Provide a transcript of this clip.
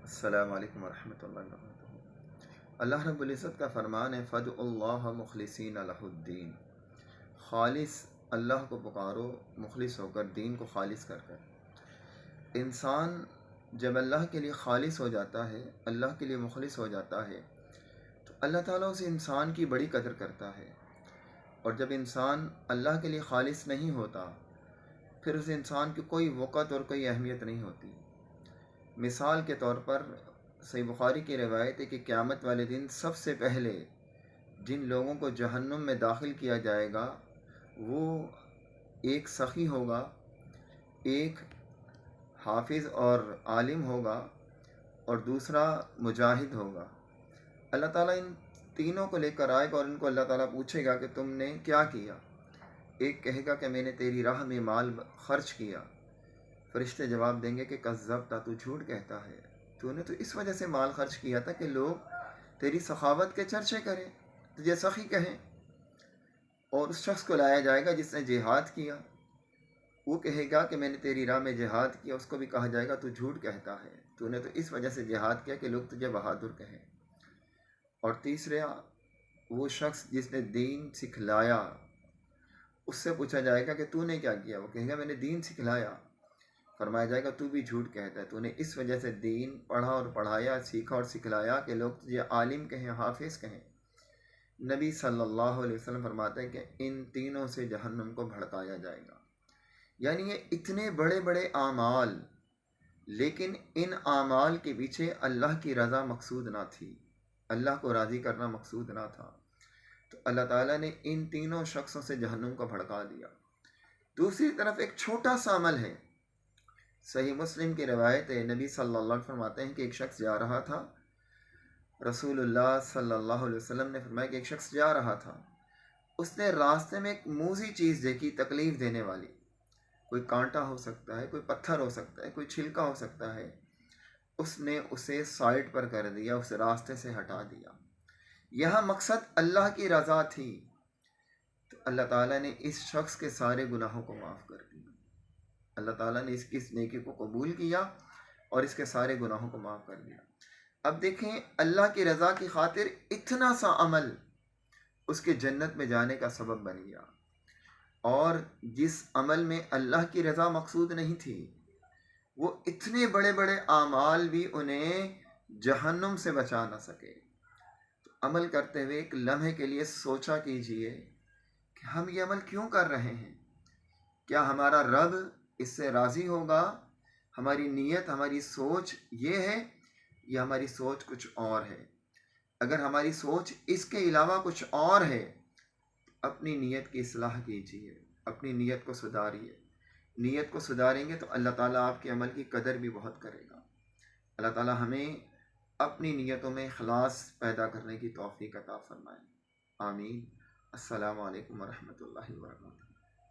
السلام علیکم ورحمۃ اللہ وبرکاتہ۔ اللہ رب العزت کا فرمان ہے فَادْعُوا اللَّهَ مُخْلِصِينَ لَهُ الدِّينَ، خالص اللہ کو پکارو، مخلص ہو کر، دین کو خالص کر کر۔ انسان جب اللہ کے لیے خالص ہو جاتا ہے، اللہ کے لیے مخلص ہو جاتا ہے، تو اللہ تعالیٰ اس انسان کی بڑی قدر کرتا ہے۔ اور جب انسان اللہ کے لیے خالص نہیں ہوتا، پھر اس انسان کی کوئی وقت اور کوئی اہمیت نہیں ہوتی۔ مثال کے طور پر صحیح بخاری کی روایت ہے کہ قیامت والے دن سب سے پہلے جن لوگوں کو جہنم میں داخل کیا جائے گا وہ ایک سخی ہوگا، ایک حافظ اور عالم ہوگا، اور دوسرا مجاہد ہوگا۔ اللہ تعالیٰ ان تینوں کو لے کر آئے گا اور ان کو اللہ تعالیٰ پوچھے گا کہ تم نے کیا کیا۔ ایک کہے گا کہ میں نے تیری راہ میں مال خرچ کیا۔ فرشتے جواب دیں گے کہ کذبت، تو جھوٹ کہتا ہے، تو نے تو اس وجہ سے مال خرچ کیا تھا کہ لوگ تیری سخاوت کے چرچے کریں، تجھے سخی کہیں۔ اور اس شخص کو لایا جائے گا جس نے جہاد کیا، وہ کہے گا کہ میں نے تیری راہ میں جہاد کیا، اس کو بھی کہا جائے گا تو جھوٹ کہتا ہے، تو نے تو اس وجہ سے جہاد کیا کہ لوگ تجھے بہادر کہیں۔ اور تیسرا وہ شخص جس نے دین سکھلایا، اس سے پوچھا جائے گا کہ تو نے کیا کیا، وہ کہے گا میں نے دین سکھلایا۔ فرمایا جائے گا تو بھی جھوٹ کہتا ہے، تو نے اس وجہ سے دین پڑھا اور پڑھایا، سیکھا اور سکھلایا کہ لوگ تجھے عالم کہیں، حافظ کہیں۔ نبی صلی اللہ علیہ وسلم فرماتے ہیں کہ ان تینوں سے جہنم کو بھڑکایا جائے گا۔ یعنی یہ اتنے بڑے بڑے اعمال، لیکن ان اعمال کے پیچھے اللہ کی رضا مقصود نہ تھی، اللہ کو راضی کرنا مقصود نہ تھا، تو اللہ تعالیٰ نے ان تینوں شخصوں سے جہنم کو بھڑکا دیا۔ دوسری طرف ایک چھوٹا سا عمل ہے، صحیح مسلم کی روایت ہے، نبی صلی اللہ علیہ وسلم فرماتے ہیں کہ ایک شخص جا رہا تھا، رسول اللہ صلی اللہ علیہ وسلم نے فرمایا کہ ایک شخص جا رہا تھا، اس نے راستے میں ایک موذی چیز دیکھی، تکلیف دینے والی، کوئی کانٹا ہو سکتا ہے، کوئی پتھر ہو سکتا ہے، کوئی چھلکا ہو سکتا ہے، اس نے اسے سائڈ پر کر دیا، اسے راستے سے ہٹا دیا۔ یہاں مقصد اللہ کی رضا تھی، تو اللہ تعالیٰ نے اس شخص کے سارے گناہوں کو معاف کر دیا۔ اللہ تعالیٰ نے اس کی اس نیکی کو قبول کیا اور اس کے سارے گناہوں کو معاف کر دیا۔ اب دیکھیں، اللہ کی رضا کی خاطر اتنا سا عمل اس کے جنت میں جانے کا سبب بن گیا، اور جس عمل میں اللہ کی رضا مقصود نہیں تھی، وہ اتنے بڑے بڑے اعمال بھی انہیں جہنم سے بچا نہ سکے۔ تو عمل کرتے ہوئے ایک لمحے کے لیے سوچا کیجئے کہ ہم یہ عمل کیوں کر رہے ہیں؟ کیا ہمارا رب اس سے راضی ہوگا؟ ہماری نیت، ہماری سوچ یہ ہے یا ہماری سوچ کچھ اور ہے؟ اگر ہماری سوچ اس کے علاوہ کچھ اور ہے، اپنی نیت کی اصلاح کیجیے، اپنی نیت کو سدھاریے۔ نیت کو سدھاریں گے تو اللہ تعالیٰ آپ کے عمل کی قدر بھی بہت کرے گا۔ اللہ تعالیٰ ہمیں اپنی نیتوں میں اخلاص پیدا کرنے کی توفیق عطا فرمائے، آمین۔ السلام علیکم ورحمۃ اللہ وبرکاتہ۔